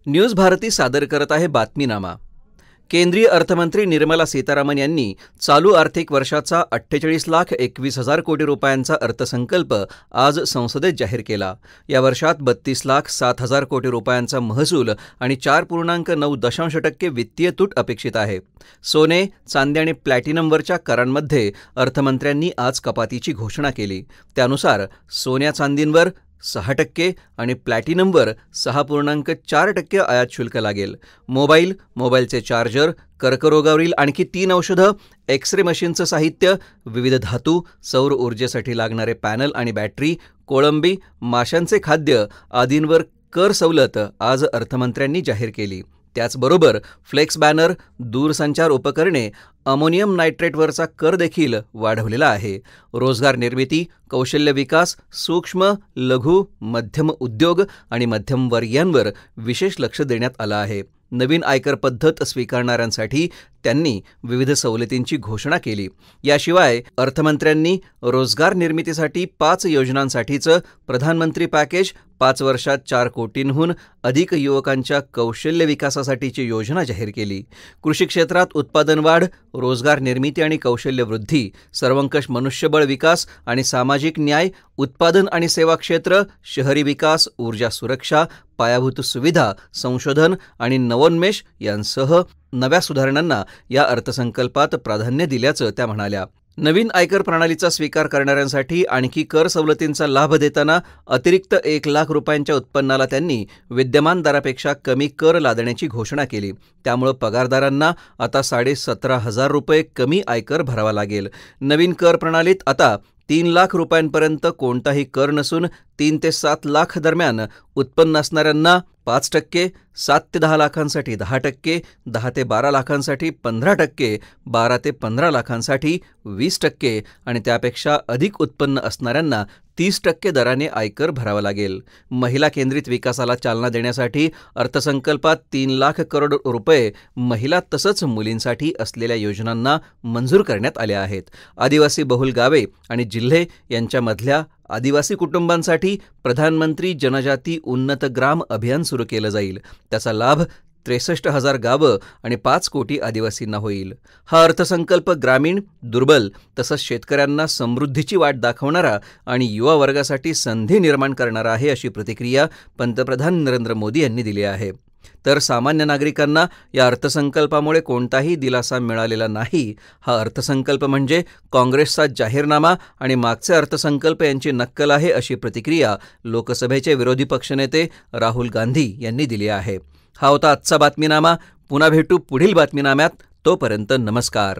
News Bharti सादर करत आहे बातमीनामा। केंद्रीय अर्थमंत्री निर्मला सीतारामन यांनी चालू आर्थिक वर्षाचा 48,21,000 कोटी रुपयांचा अर्थसंकल्प आज संसदेत जाहीर केला। या वर्षात 32,07,000 कोटी रुपयांचा महसूल आणि 4.9% वित्तीय तूट अपेक्षित आहे। सोने, चांदी आणि प्लॅटिनमवरच्या करांमध्ये अर्थमंत्र्यांनी आज कपातीची घोषणा केली। त्यानुसार सोन्या चांदींवर 6% आणि प्लॅटिनमवर 6.4% आयात शुल्क लागेल। मोबाईलचे चार्जर, कर्करोगावरील आणखी 3 औषधं, एक्स-रे मशीनचं साहित्य, विविध धातू, सौर ऊर्जेसाठी लागणारे पॅनल आणि बॅटरी, कोळंबी, माशांचे खाद्य आदींवर कर सवलत आज अर्थमंत्र्यांनी जाहीर केली। त्याचबरोबर फ्लेक्स बॅनर, दूरसंचार उपकरणे, अमोनियम नायट्रेटवरचा कर देखील वाढवलेला आहे। रोजगार निर्मिती, कौशल्य विकास, सूक्ष्म, लघु, मध्यम उद्योग आणि मध्यमवर्गीयांवर विशेष लक्ष देण्यात आलं आहे। नवीन आयकर पद्धत स्वीकारणाऱ्यांसाठी त्यांनी विविध सवलतींची घोषणा केली। याशिवाय अर्थमंत्र्यांनी रोजगार निर्मितीसाठी 5 योजनांसाठीचं प्रधानमंत्री पॅकेज, 5 वर्षात 4 कोटींहून अधिक युवकांच्या कौशल्य विकासासाठीची योजना जाहीर केली। कृषी क्षेत्रात उत्पादन वाढ, रोजगार निर्मिती आणि कौशल्य वृद्धी, सर्वंकष मनुष्यबळ विकास आणि सामाजिक न्याय, उत्पादन आणि सेवा क्षेत्र, शहरी विकास, ऊर्जा सुरक्षा, पायाभूत सुविधा, संशोधन आणि नवोन्मेष यांसह नव्या सुधारणांना या अर्थसंकल्पात प्राधान्य दिल्याचं त्या म्हणाल्या। नवीन आयकर प्रणालीचा स्वीकार करणाऱ्यांसाठी आणखी कर सवलतींचा लाभ देताना अतिरिक्त 1 लाख रुपयांच्या उत्पन्नाला त्यांनी विद्यमान दरापेक्षा कमी कर लादण्याची घोषणा केली। त्यामुळे पगारदारांना आता 17,500 रुपये कमी आयकर भरावा लागेल। नवीन कर प्रणालीत आता 3 लाख रुपयांपर्यंत कोणताही कर नसून 3 ते 7 लाख दरम्यान उत्पन्न असणाऱ्यांना 5%, 7 ते 10 लाखांसाठी 10%, 10 ते 12 लाखांसाठी 15%, 12 ते 15 लाखांसाठी 20% आणि त्यापेक्षा अधिक उत्पन्न असणाऱ्यांना 30% दराने आयकर भरावा लागेल। महिला केंद्रित विकासाला चालना देण्यासाठी अर्थसंकल्पात 3 लाख करोड रुपये महिला तसंच मुलींसाठी असलेल्या योजनांना मंजूर करण्यात आल्या आहेत। आदिवासी बहुल गावे आणि जिल्हे यांच्यामधल्या आदिवासी कुटुंबांसाठी प्रधानमंत्री जनजाती उन्नत ग्राम अभियान सुरू केलं जाईल। त्याचा लाभ 63,000 गावं आणि 5 कोटी आदिवासींना होईल। हा अर्थसंकल्प ग्रामीण, दुर्बल तसंच शेतकऱ्यांना समृद्धीची वाट दाखवणारा आणि युवा वर्गासाठी संधी निर्माण करणारा आहे, अशी प्रतिक्रिया पंतप्रधान नरेंद्र मोदी यांनी दिली आहे। तर सामान्य नागरिकांना या अर्थसंकल्पामुळे कोणताही दिलासा मिळालेला नाही। हा अर्थसंकल्प म्हणजे काँग्रेसचा जाहीरनामा आणि मागचे अर्थसंकल्प यांची नक्कल आहे, अशी प्रतिक्रिया लोकसभेचे विरोधी पक्षनेते राहुल गांधी यांनी दिली आहे। हा होता आजचा बातमीनामा। पुन्हा भेटू पुढील बातमीनाम्यात। तोपर्यंत नमस्कार।